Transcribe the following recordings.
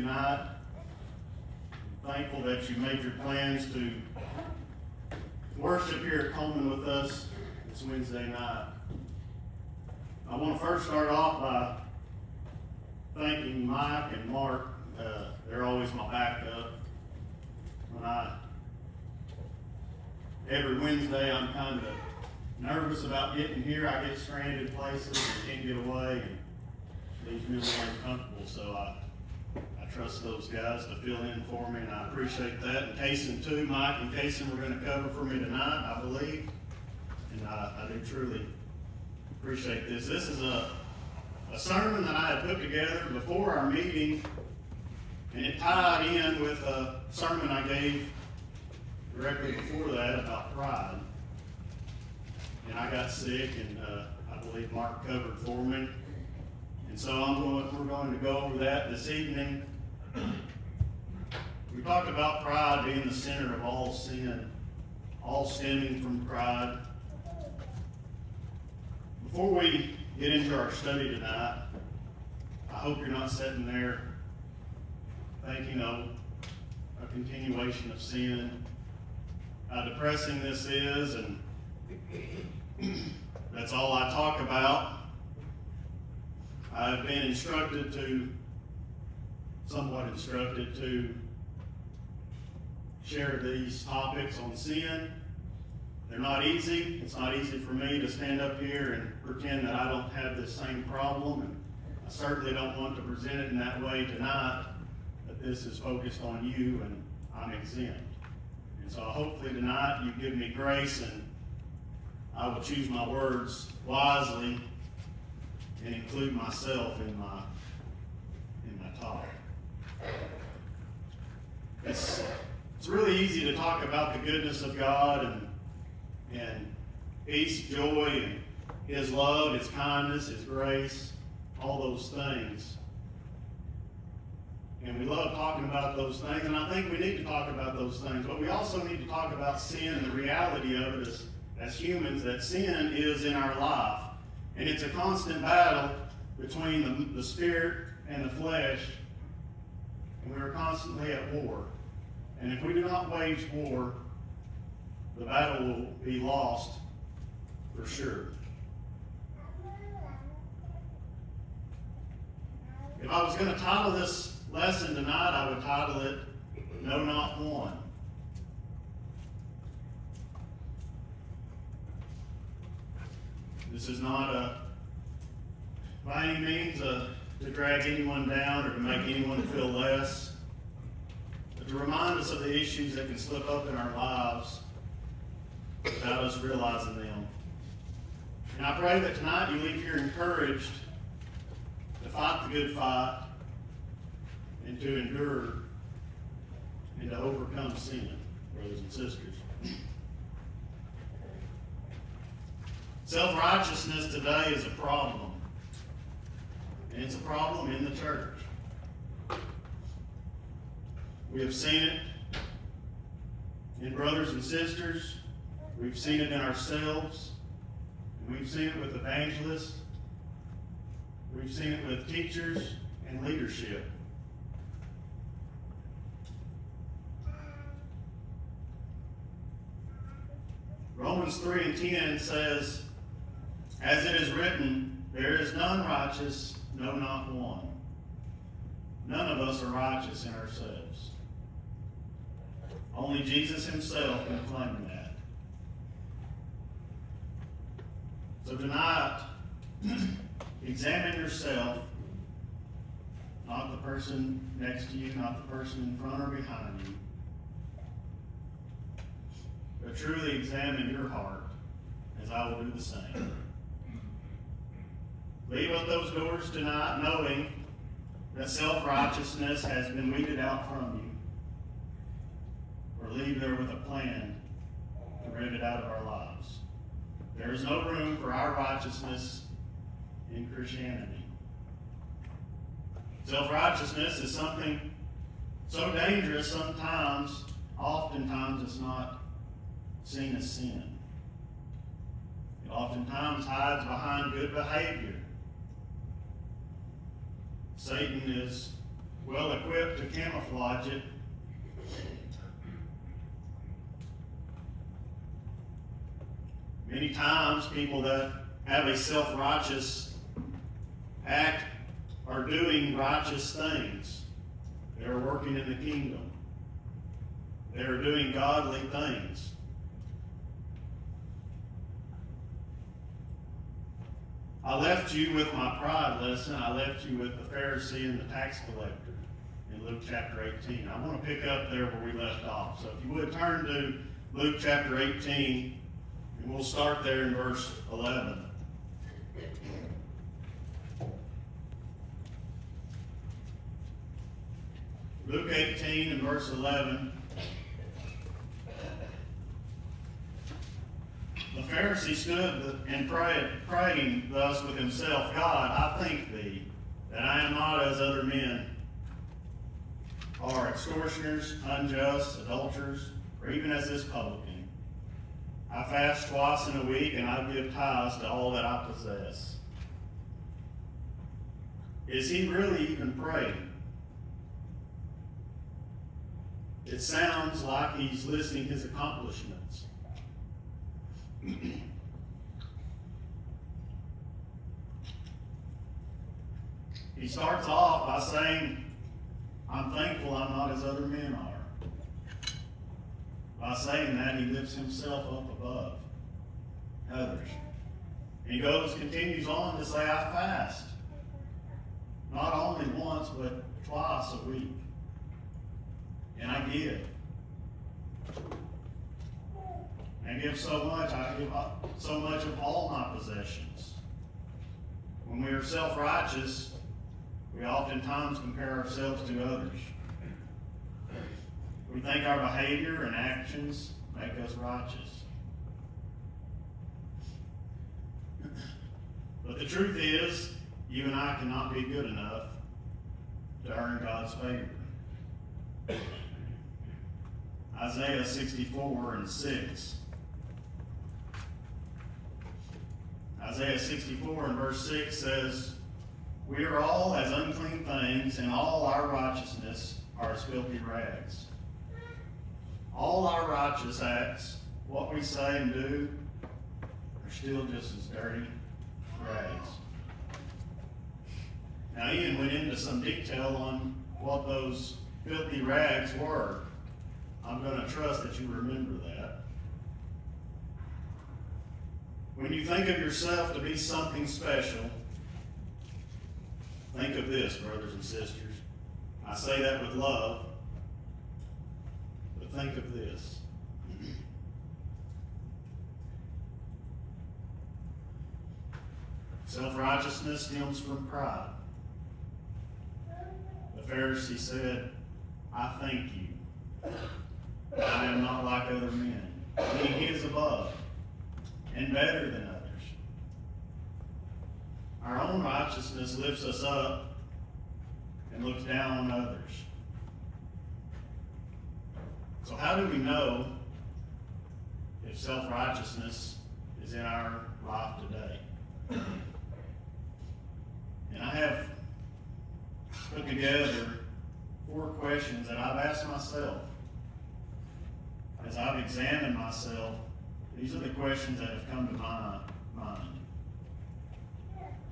night. I'm thankful that you made your plans to worship here at Coleman with us this Wednesday night. I want to first start off by thanking Mike and Mark. They're always my backup. Every Wednesday I'm kind of nervous about getting here. I get stranded places and can't get away, and it leaves me a little uncomfortable. So I trust those guys to fill in for me, and I appreciate that. And Kaysen too, Mike and Kaysen were going to cover for me tonight, I believe, and I do truly appreciate this. This is a sermon that I had put together before our meeting, and it tied in with a sermon I gave directly before that about pride. And I got sick, and I believe Mark covered for me. And so we're going to go over that this evening. We talked about pride being the center of all sin, all stemming from pride. Before we get into our study tonight, I hope you're not sitting there thinking of a continuation of sin, how depressing this is, and that's all I talk about. I've been somewhat instructed to share these topics on sin. They're not easy. It's not easy for me to stand up here and pretend that I don't have this same problem, and I certainly don't want to present it in that way tonight, that this is focused on you and I'm exempt. And so hopefully tonight you give me grace, and I will choose my words wisely and include myself in my talk. It's really easy to talk about the goodness of God and peace, joy, and His love, His kindness, His grace, all those things. And we love talking about those things, and I think we need to talk about those things. But we also need to talk about sin and the reality of it as humans, that sin is in our life. And it's a constant battle between the spirit and the flesh, and we are constantly at war. And if we do not wage war, the battle will be lost for sure. If I was going to title this lesson tonight, I would title it, No Not One. This is not by any means to drag anyone down or to make anyone feel less, but to remind us of the issues that can slip up in our lives without us realizing them. And I pray that tonight you leave here encouraged to fight the good fight and to endure and to overcome sin, brothers and sisters. Self-righteousness today is a problem, and it's a problem in the church. We have seen it in brothers and sisters, we've seen it in ourselves, and we've seen it with evangelists, we've seen it with teachers and leadership. Romans 3:10 says, as it is written, there is none righteous, no, not one. None of us are righteous in ourselves. Only Jesus Himself can claim that. So tonight, examine yourself, not the person next to you, not the person in front or behind you, but truly examine your heart, as I will do the same. Leave out those doors tonight knowing that self-righteousness has been weeded out from you, or leave there with a plan to rid it out of our lives. There is no room for our righteousness in Christianity. Self-righteousness is something so dangerous sometimes, oftentimes it's not seen as sin. It oftentimes hides behind good behavior. Satan is well equipped quick to camouflage it. Many times, people that have a self-righteous act are doing righteous things. They're working in the kingdom. They're doing godly things. I left you with my pride lesson. I left you with the Pharisee and the tax collector in Luke chapter 18. I want to pick up there where we left off. So if you would turn to Luke chapter 18, and we'll start there in verse 11. Luke 18 and verse 11. The Pharisee stood and praying thus with himself, God, I thank thee that I am not as other men are, extortioners, unjust, adulterers, or even as this publican. I fast twice in a week, and I give tithes to all that I possess. Is he really even praying? It sounds like he's listing his accomplishments. He starts off by saying, I'm thankful I'm not as other men are. By saying that, he lifts himself up above others. He continues on to say, I fast. Not only once, but twice a week. And I give. I give so much, I give up so much of all my possessions. When we are self-righteous, we oftentimes compare ourselves to others. We think our behavior and actions make us righteous. But the truth is, you and I cannot be good enough to earn God's favor. Isaiah 64 and 6. Isaiah 64 and verse 6 says, we are all as unclean things, and all our righteousness are as filthy rags. All our righteous acts, what we say and do, are still just as dirty rags. Now, Ian went into some detail on what those filthy rags were. I'm going to trust that you remember that. When you think of yourself to be something special, think of this, brothers and sisters. I say that with love, but think of this. Self-righteousness stems from pride. The Pharisee said, I thank you. I am not like other men. He is above and better than others. Our own righteousness lifts us up and looks down on others. So how do we know if self-righteousness is in our life today? And I have put together 4 questions that I've asked myself. As I've examined myself, these are the questions that have come to my mind.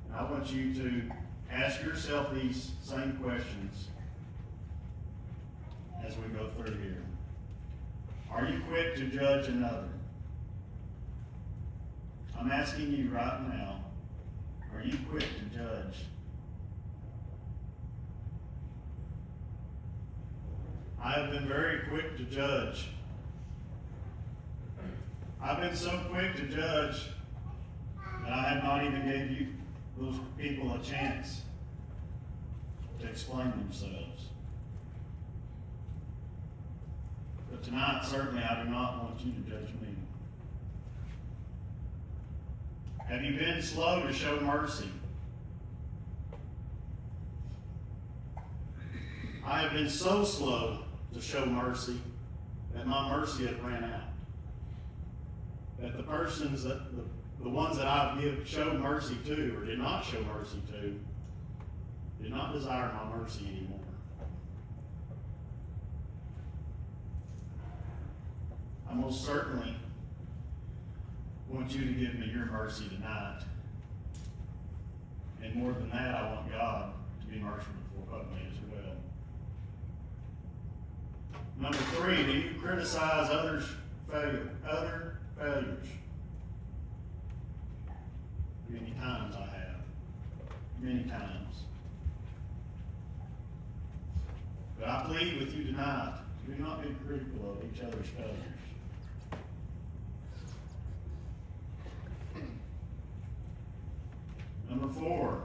And I want you to ask yourself these same questions as we go through here. Are you quick to judge another? I'm asking you right now, are you quick to judge? I have been very quick to judge. I've been so quick to judge that I have not even gave you those people a chance to explain themselves. But tonight, certainly, I do not want you to judge me. Have you been slow to show mercy? I have been so slow to show mercy that my mercy had ran out. That the persons that the ones that I've showed mercy to or did not show mercy to did not desire my mercy anymore. most certainly want you to give me your mercy tonight. And more than that, I want God to be merciful of me as well. Number 3, do you criticize other failures? Many times I have. Many times. But I plead with you tonight, do not be critical of each other's failures. Number 4,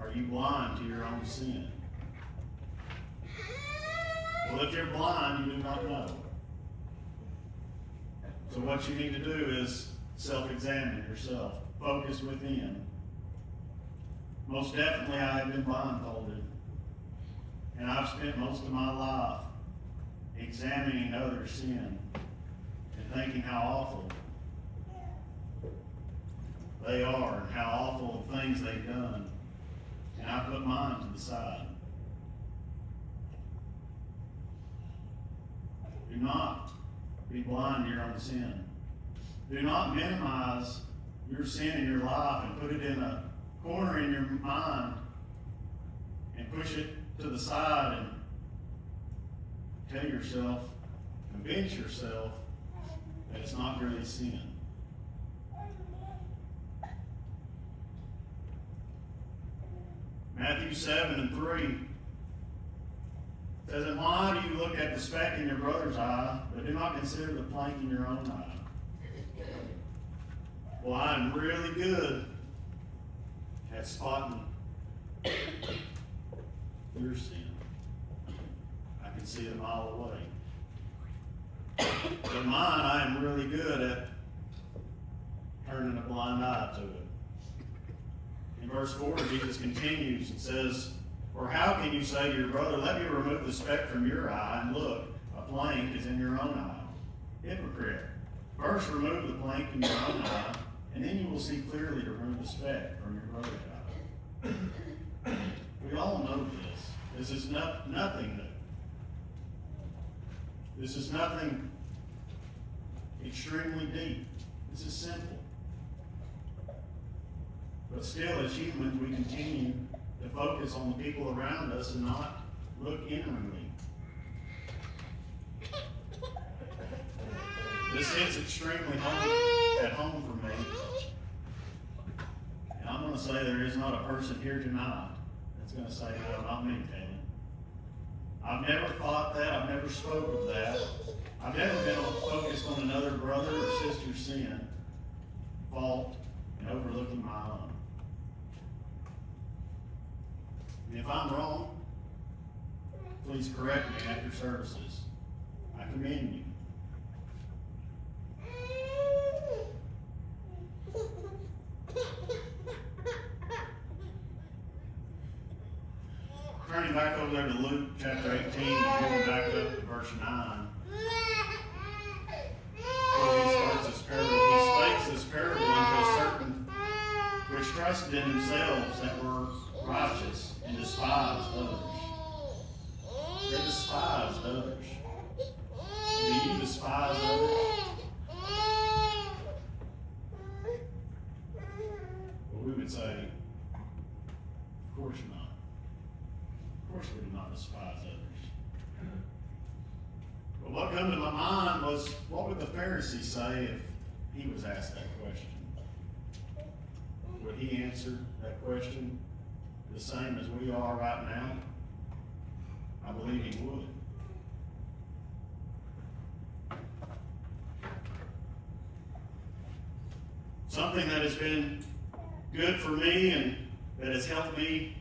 are you blind to your own sin? Well, if you're blind, you do not know. So what you need to do is self-examine yourself. Focus within. Most definitely I have been blindfolded. And I've spent most of my life examining others' sin and thinking how awful they are and how awful the things they've done. And I put mine to the side. Do not be blind to your own sin. Do not minimize your sin in your life and put it in a corner in your mind and push it to the side and tell yourself, convince yourself that it's not really sin. Matthew 7:3 says, and why do you look at the speck in your brother's eye, but do not consider the plank in your own eye? Well, I am really good at spotting your sin. I can see it a mile away. But mine, I am really good at turning a blind eye to it. In verse 4, Jesus continues and says, or how can you say to your brother, let me remove the speck from your eye, and look, a plank is in your own eye? Hypocrite. First remove the plank in your own eye, and then you will see clearly to remove the speck from your brother's eye. We all know this. This is nothing new. This is nothing extremely deep. This is simple. But still, as humans, we continue to focus on the people around us and not look inwardly. This hits extremely at home for me. And I'm going to say there is not a person here tonight that's going to say, no, not me, Kalon. I've never thought that. I've never spoke of that. I've never been focused on another brother or sister's sin, fault, and overlooking my own. And if I'm wrong, please correct me after services. I commend you. Turning back over there to Luke chapter 18, going back up to verse 9. Before he starts this parable, he spakes this parable unto a certain which trusted in themselves that were righteous and despised others. They despised others. Do you despise others? Well, we would say, of course not. Of course we do not despise others. But what come to my mind was, what would the Pharisee say if he was asked that question? Would he answer that question the same as we are right now? I believe he would. Something that has been good for me and that has helped me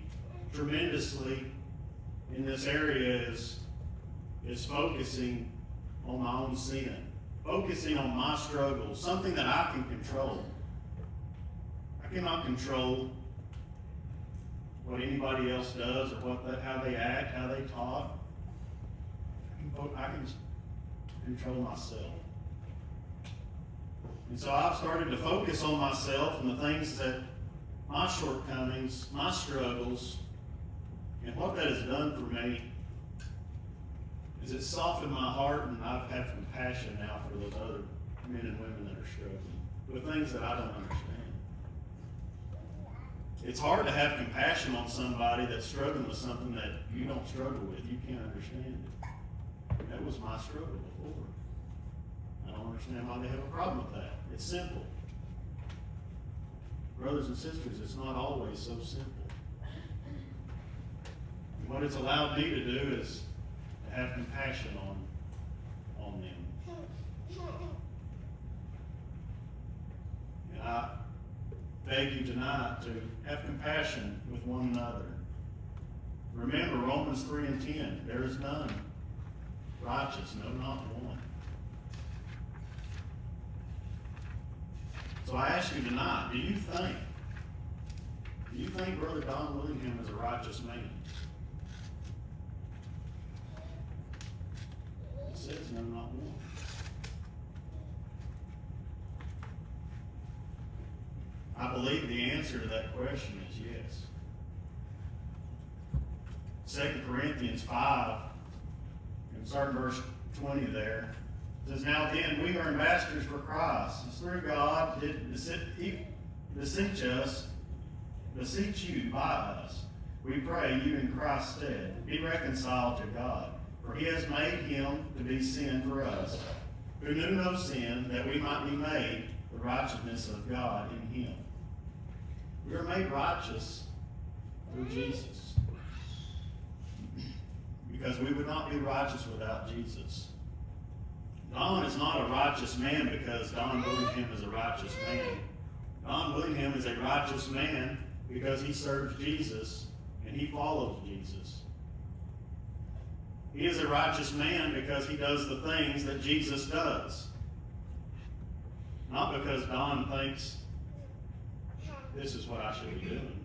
tremendously in this area is focusing on my own sin, focusing on my struggles, something that I can control. I cannot control what anybody else does or how they act, how they talk. I can control myself. And so I've started to focus on myself and the things that my shortcomings, my struggles, and what that has done for me is it softened my heart, and I've had compassion now for those other men and women that are struggling with things that I don't understand. It's hard to have compassion on somebody that's struggling with something that you don't struggle with. You can't understand it. That was my struggle before. I don't understand why they have a problem with that. It's simple. Brothers and sisters, it's not always so simple. And what it's allowed me to do is to have compassion on them. And I beg you tonight to have compassion with one another. Remember Romans 3:10, there is none righteous, no, not one. So I ask you tonight, do you think Brother Don Willingham is a righteous man? It says no, not one. I believe the answer to that question is yes. 2 Corinthians 5, and starting verse 20 there, it says, now then, we are ambassadors for Christ. It's through God did beseech you by us. We pray you in Christ's stead. Be reconciled to God. For he has made him to be sin for us, who knew no sin, that we might be made the righteousness of God in him. We are made righteous through Jesus. Because we would not be righteous without Jesus. Don is not a righteous man because Don Willingham is a righteous man. Don Willingham is a righteous man because he serves Jesus and he follows Jesus. He is a righteous man because he does the things that Jesus does. Not because Don thinks this is what I should be doing.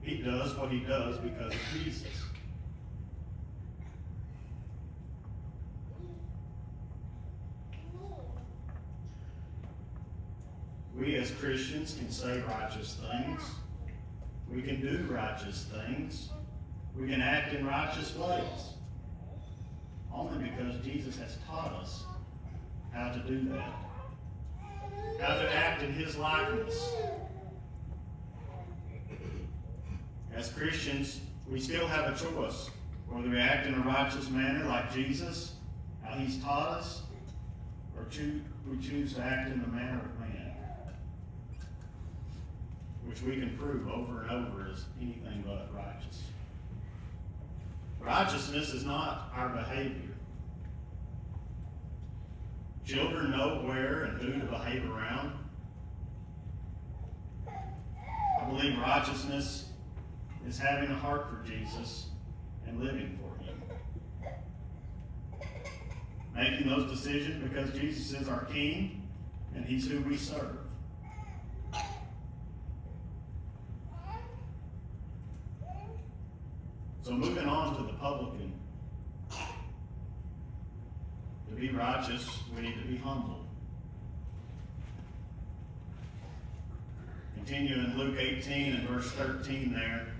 He does what he does because of Jesus. We as Christians can say righteous things. We can do righteous things. We can act in righteous ways. Only because Jesus has taught us how to do that. How to act in his likeness. As Christians, we still have a choice. Whether we act in a righteous manner like Jesus, how he's taught us, or we choose to act in the manner of man, which we can prove over and over as anything but righteous. Righteousness is not our behavior. Children know where and who to behave around. I believe righteousness is having a heart for Jesus and living for him. Making those decisions because Jesus is our King and he's who we serve. So moving on to the publican. To be righteous, we need to be humble. Continue in Luke 18 and verse 13 there.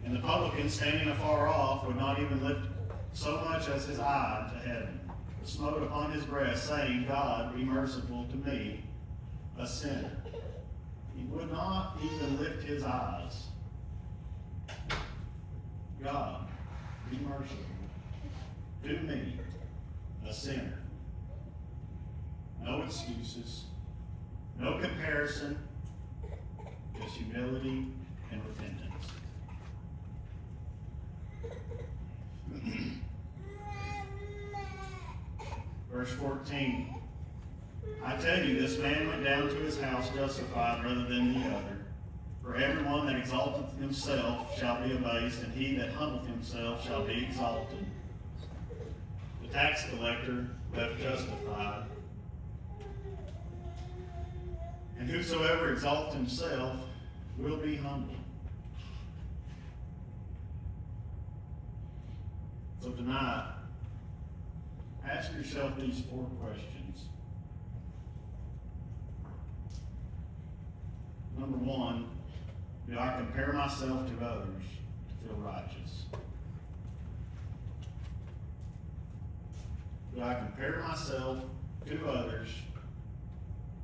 And the publican, standing afar off, would not even lift so much as his eye to heaven, but smote upon his breast, saying, God, be merciful to me, a sinner. He would not even lift his eyes. God, be merciful to me, a sinner. No excuses, no comparison, just humility and repentance. Verse 14. I tell you, this man went down to his house justified rather than the other. For everyone that exalteth himself shall be abased, and he that humbleth himself shall be exalted. The tax collector left justified. And whosoever exalteth himself will be humbled. So tonight, ask yourself these 4 questions. Number 1, do Do I compare myself to others to feel righteous? Do I compare myself to others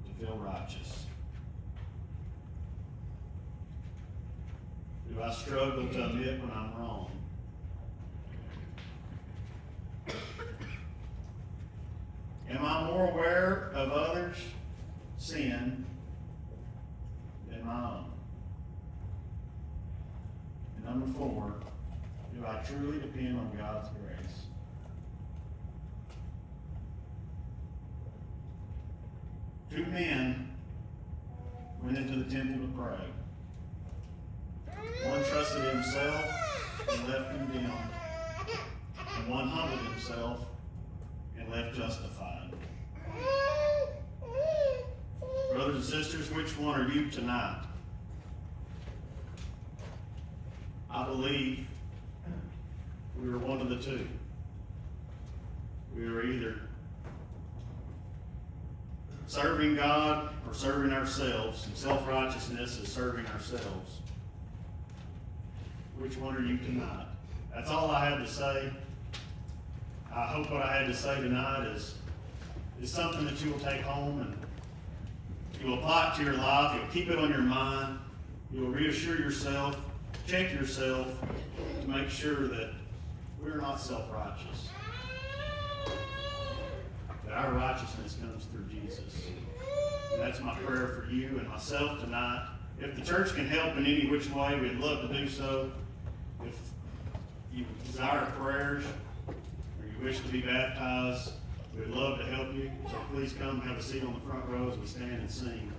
to feel righteous? Do I struggle to admit when I'm wrong? Am I more aware of others' sin than my own? And number 4, do I truly depend on God's grace? Two men went into the temple to pray. One trusted himself and left condemned, and one humbled himself and left justified. Brothers and sisters, which one are you tonight? I believe we are one of the two. We are either serving God or serving ourselves, and self-righteousness is serving ourselves. Which one are you tonight? That's all I have to say. I hope what I had to say tonight is something that you will take home and you'll apply it to your life. You'll keep it on your mind. You'll reassure yourself, check yourself to make sure that we're not self-righteous. That our righteousness comes through Jesus. And that's my prayer for you and myself tonight. If the church can help in any which way, we'd love to do so. If you desire prayers or you wish to be baptized, we'd love to help you. So please come have a seat on the front row as we stand and sing.